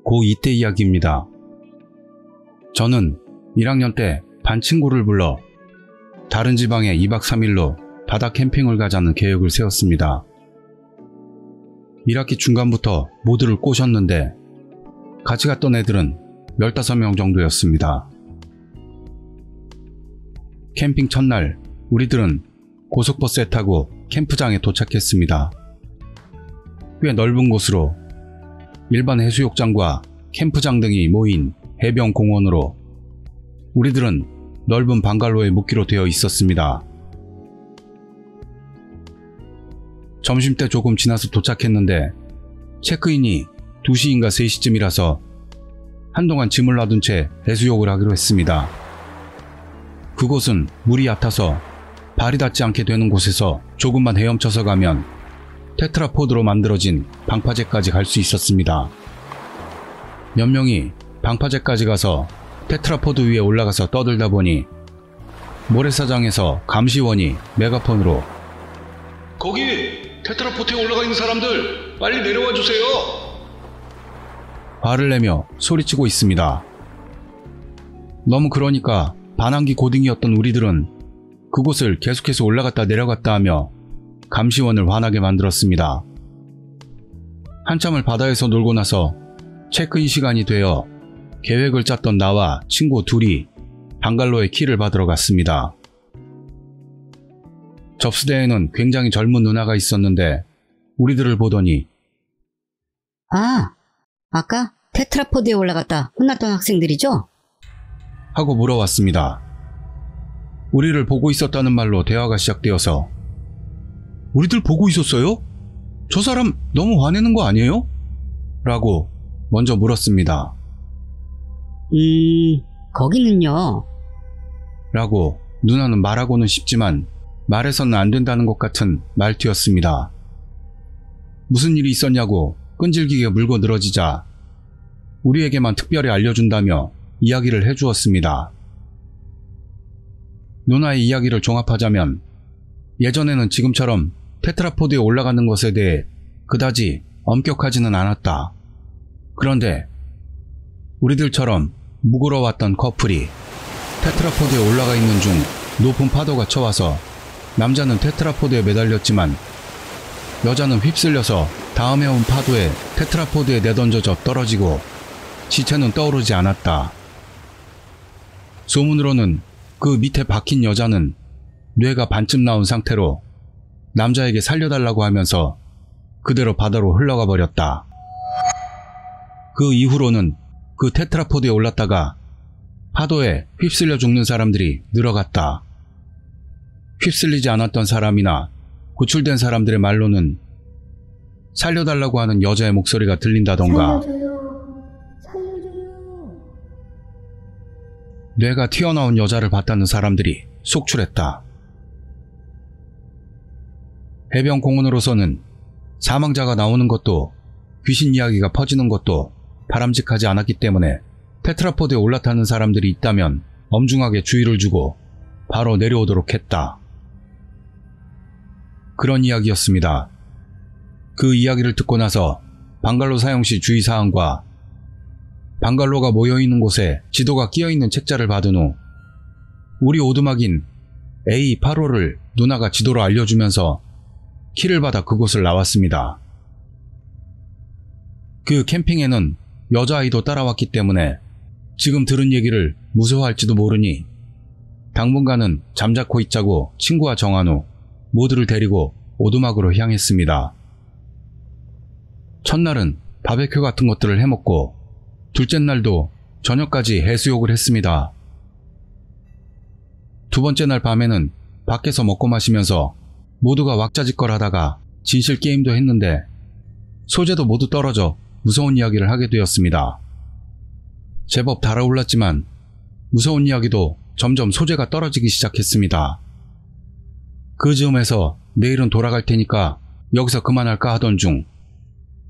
고2 때 이야기입니다. 저는 1학년 때 반 친구를 불러 다른 지방에 2박 3일로 바다 캠핑을 가자는 계획을 세웠습니다. 1학기 중간부터 모두를 꼬셨는데 같이 갔던 애들은 15명 정도였습니다. 캠핑 첫날 우리들은 고속버스에 타고 캠프장에 도착했습니다. 꽤 넓은 곳으로 일반 해수욕장과 캠프장 등이 모인 해변 공원으로 우리들은 넓은 방갈로에 묵기로 되어 있었습니다. 점심때 조금 지나서 도착했는데 체크인이 2시인가 3시쯤이라서 한동안 짐을 놔둔 채 해수욕을 하기로 했습니다. 그곳은 물이 얕아서 발이 닿지 않게 되는 곳에서 조금만 헤엄쳐서 가면 테트라포드로 만들어진 방파제까지 갈 수 있었습니다. 몇 명이 방파제까지 가서 테트라포드 위에 올라가서 떠들다 보니 모래사장에서 감시원이 메가폰으로 거기 테트라포트에 올라가 있는 사람들 빨리 내려와 주세요. 화를 내며 소리치고 있습니다. 너무 그러니까 반항기 고딩이었던 우리들은 그곳을 계속해서 올라갔다 내려갔다 하며 감시원을 화나게 만들었습니다. 한참을 바다에서 놀고 나서 체크인 시간이 되어 계획을 짰던 나와 친구 둘이 방갈로의 키를 받으러 갔습니다. 접수대에는 굉장히 젊은 누나가 있었는데 우리들을 보더니 아까 테트라포드에 올라갔다 혼났던 학생들이죠? 하고 물어왔습니다. 우리를 보고 있었다는 말로 대화가 시작되어서 우리들 보고 있었어요? 저 사람 너무 화내는 거 아니에요? 라고 먼저 물었습니다. 거기는요? 라고 누나는 말하고는 싶지만 말해서는 안 된다는 것 같은 말투였습니다. 무슨 일이 있었냐고 끈질기게 물고 늘어지자 우리에게만 특별히 알려준다며 이야기를 해주었습니다. 누나의 이야기를 종합하자면 예전에는 지금처럼 테트라포드에 올라가는 것에 대해 그다지 엄격하지는 않았다. 그런데 우리들처럼 묵으러 왔던 커플이 테트라포드에 올라가 있는 중 높은 파도가 쳐와서 남자는 테트라포드에 매달렸지만 여자는 휩쓸려서 다음에 온 파도에 테트라포드에 내던져져 떨어지고 시체는 떠오르지 않았다. 소문으로는 그 밑에 박힌 여자는 뇌가 반쯤 나온 상태로 남자에게 살려달라고 하면서 그대로 바다로 흘러가 버렸다. 그 이후로는 그 테트라포드에 올랐다가 파도에 휩쓸려 죽는 사람들이 늘어갔다. 휩쓸리지 않았던 사람이나 구출된 사람들의 말로는 살려달라고 하는 여자의 목소리가 들린다던가 살려줘요. 뇌가 튀어나온 여자를 봤다는 사람들이 속출했다. 해변 공원으로서는 사망자가 나오는 것도 귀신 이야기가 퍼지는 것도 바람직하지 않았기 때문에 테트라포드에 올라타는 사람들이 있다면 엄중하게 주의를 주고 바로 내려오도록 했다. 그런 이야기였습니다. 그 이야기를 듣고 나서 방갈로 사용 시 주의사항과 방갈로가 모여있는 곳에 지도가 끼어있는 책자를 받은 후 우리 오두막인 A85를 누나가 지도로 알려주면서 키를 받아 그곳을 나왔습니다. 그 캠핑에는 여자아이도 따라왔기 때문에 지금 들은 얘기를 무서워할지도 모르니 당분간은 잠자코 있자고 친구와 정한 후 모두를 데리고 오두막으로 향했습니다. 첫날은 바베큐 같은 것들을 해먹고 둘째 날도 저녁까지 해수욕을 했습니다. 두 번째 날 밤에는 밖에서 먹고 마시면서 모두가 왁자지껄 하다가 진실 게임도 했는데 소재도 모두 떨어져 무서운 이야기를 하게 되었습니다. 제법 달아올랐지만 무서운 이야기도 점점 소재가 떨어지기 시작했습니다. 그 즈음에서 내일은 돌아갈 테니까 여기서 그만할까 하던 중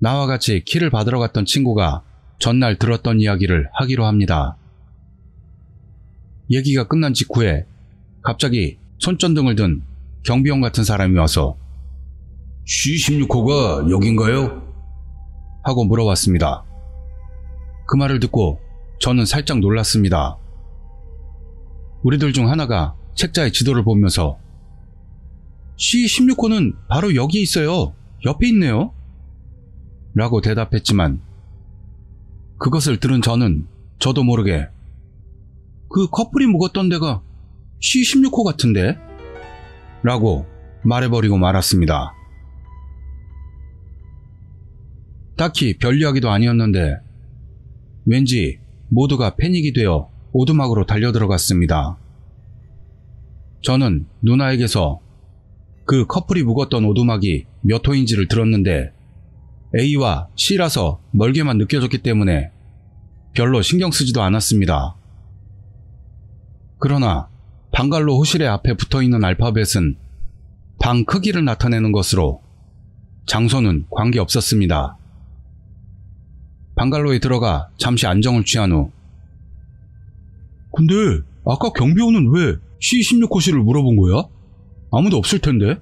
나와 같이 키를 받으러 갔던 친구가 전날 들었던 이야기를 하기로 합니다. 얘기가 끝난 직후에 갑자기 손전등을 든 경비원 같은 사람이 와서 C16호가 여긴가요? 하고 물어왔습니다. 그 말을 듣고 저는 살짝 놀랐습니다. 우리들 중 하나가 책자의 지도를 보면서 C16호는 바로 여기 있어요. 옆에 있네요. 라고 대답했지만 그것을 들은 저는 저도 모르게 그 커플이 묵었던 데가 C16호 같은데? 라고 말해버리고 말았습니다. 딱히 별 이야기도 아니었는데 왠지 모두가 패닉이 되어 오두막으로 달려들어갔습니다. 저는 누나에게서 그 커플이 묵었던 오두막이 몇 호인지를 들었는데 A와 C라서 멀게만 느껴졌기 때문에 별로 신경 쓰지도 않았습니다. 그러나 방갈로 호실의 앞에 붙어있는 알파벳은 방 크기를 나타내는 것으로 장소는 관계없었습니다. 방갈로에 들어가 잠시 안정을 취한 후 근데 아까 경비원은 왜 C16호실을 물어본 거야? 아무도 없을 텐데?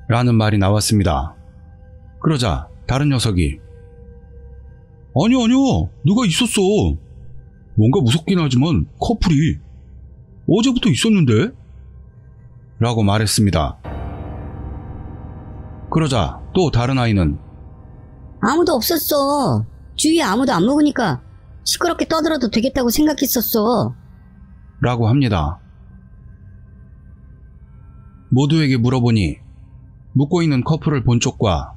라는 말이 나왔습니다. 그러자 다른 녀석이 아니요 누가 있었어. 뭔가 무섭긴 하지만 커플이 어제부터 있었는데? 라고 말했습니다. 그러자 또 다른 아이는 아무도 없었어. 주위에 아무도 안 묵으니까 시끄럽게 떠들어도 되겠다고 생각했었어. 라고 합니다. 모두에게 물어보니 묵고 있는 커플을 본 쪽과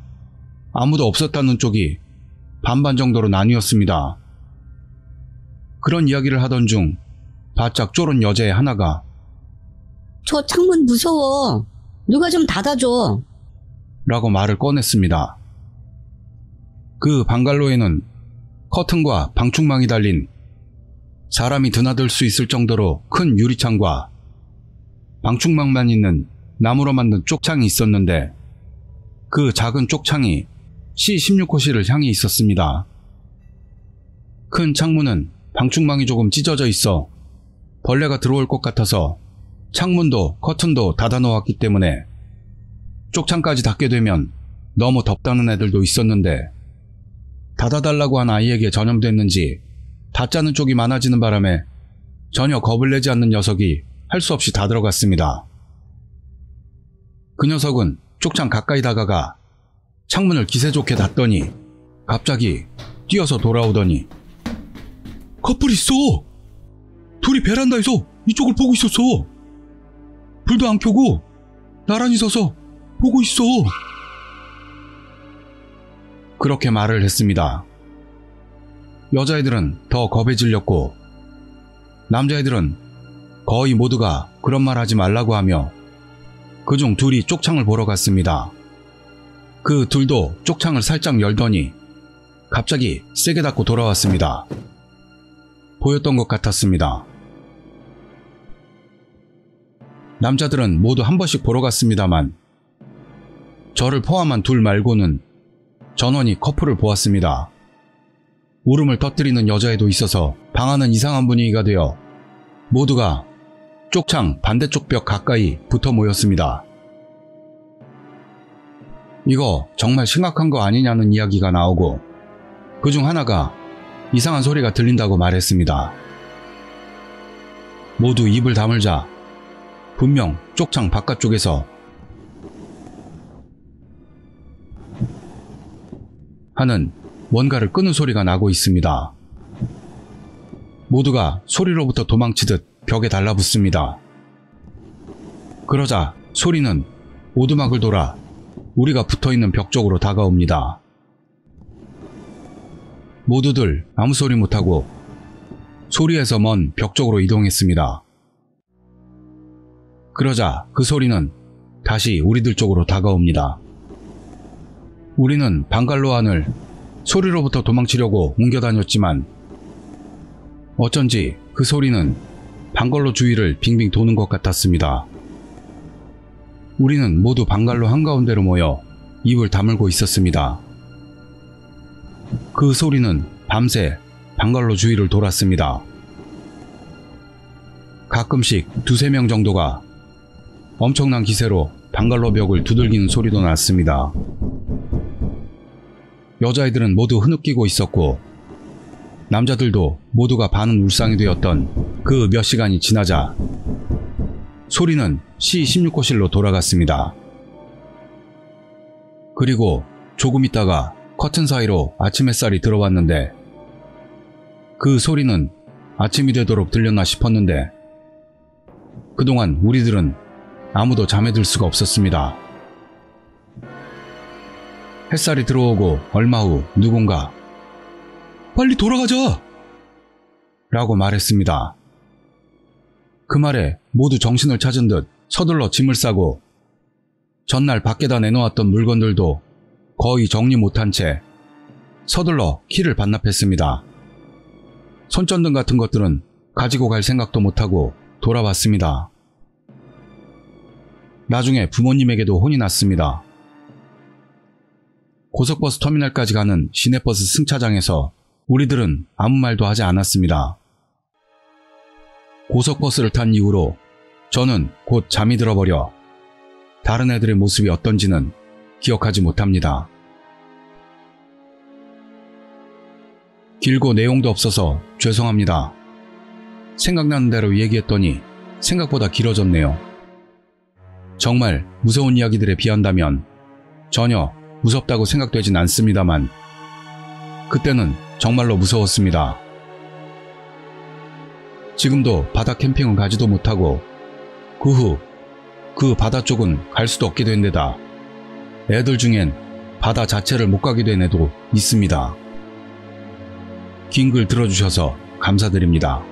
아무도 없었다는 쪽이 반반 정도로 나뉘었습니다. 그런 이야기를 하던 중 바짝 쫄은 여자의 하나가 저 창문 무서워. 누가 좀 닫아줘. 라고 말을 꺼냈습니다. 그 방갈로에는 커튼과 방충망이 달린 사람이 드나들 수 있을 정도로 큰 유리창과 방충망만 있는 나무로 만든 쪽창이 있었는데 그 작은 쪽창이 C16호실을 향해 있었습니다. 큰 창문은 방충망이 조금 찢어져 있어 벌레가 들어올 것 같아서 창문도 커튼도 닫아 놓았기 때문에 쪽창까지 닫게 되면 너무 덥다는 애들도 있었는데 닫아달라고 한 아이에게 전염됐는지 닫자는 쪽이 많아지는 바람에 전혀 겁을 내지 않는 녀석이 할 수 없이 다 들어갔습니다. 그 녀석은 쪽창 가까이 다가가 창문을 기세 좋게 닫더니 갑자기 뛰어서 돌아오더니 커플 있어! 둘이 베란다에서 이쪽을 보고 있었어! 불도 안 켜고 나란히 서서 보고 있어! 그렇게 말을 했습니다. 여자애들은 더 겁에 질렸고 남자애들은 거의 모두가 그런 말 하지 말라고 하며 그중 둘이 쪽창을 보러 갔습니다. 그 둘도 쪽창을 살짝 열더니 갑자기 세게 닫고 돌아왔습니다. 보였던 것 같았습니다. 남자들은 모두 한 번씩 보러 갔습니다만 저를 포함한 둘 말고는 전원이 커플을 보았습니다. 울음을 터뜨리는 여자애도 있어서 방안은 이상한 분위기가 되어 모두가 쪽창 반대쪽 벽 가까이 붙어 모였습니다. 이거 정말 심각한 거 아니냐는 이야기가 나오고 그중 하나가 이상한 소리가 들린다고 말했습니다. 모두 입을 다물자 분명 쪽창 바깥쪽에서 하는 뭔가를 끄는 소리가 나고 있습니다. 모두가 소리로부터 도망치듯 벽에 달라붙습니다. 그러자 소리는 오두막을 돌아 우리가 붙어있는 벽 쪽으로 다가옵니다. 모두들 아무 소리 못하고 소리에서 먼 벽 쪽으로 이동했습니다. 그러자 그 소리는 다시 우리들 쪽으로 다가옵니다. 우리는 방갈로 안을 소리로부터 도망치려고 옮겨다녔지만 어쩐지 그 소리는 방갈로 주위를 빙빙 도는 것 같았습니다. 우리는 모두 방갈로 한가운데로 모여 입을 다물고 있었습니다. 그 소리는 밤새 방갈로 주위를 돌았습니다. 가끔씩 두세 명 정도가 엄청난 기세로 방갈로 벽을 두들기는 소리도 났습니다. 여자애들은 모두 흐느끼고 있었고 남자들도 모두가 반은 울상이 되었던 그 몇 시간이 지나자 소리는 C-16호실로 돌아갔습니다. 그리고 조금 있다가 커튼 사이로 아침 햇살이 들어왔는데 그 소리는 아침이 되도록 들렸나 싶었는데 그동안 우리들은 아무도 잠에 들 수가 없었습니다. 햇살이 들어오고 얼마 후 누군가 "빨리 돌아가자!" 라고 말했습니다. 그 말에 모두 정신을 찾은 듯 서둘러 짐을 싸고 전날 밖에다 내놓았던 물건들도 거의 정리 못한 채 서둘러 키를 반납했습니다. 손전등 같은 것들은 가지고 갈 생각도 못하고 돌아왔습니다. 나중에 부모님에게도 혼이 났습니다. 고속버스 터미널까지 가는 시내버스 승차장에서 우리들은 아무 말도 하지 않았습니다. 고속버스를 탄 이후로 저는 곧 잠이 들어버려 다른 애들의 모습이 어떤지는 기억하지 못합니다. 길고 내용도 없어서 죄송합니다. 생각나는 대로 얘기했더니 생각보다 길어졌네요. 정말 무서운 이야기들에 비한다면 전혀 무섭다고 생각되진 않습니다만 그때는 정말로 무서웠습니다. 지금도 바다 캠핑은 가지도 못하고 그 후 그 바다 쪽은 갈 수도 없게 된 데다 애들 중엔 바다 자체를 못 가게 된 애도 있습니다. 긴 글 들어주셔서 감사드립니다.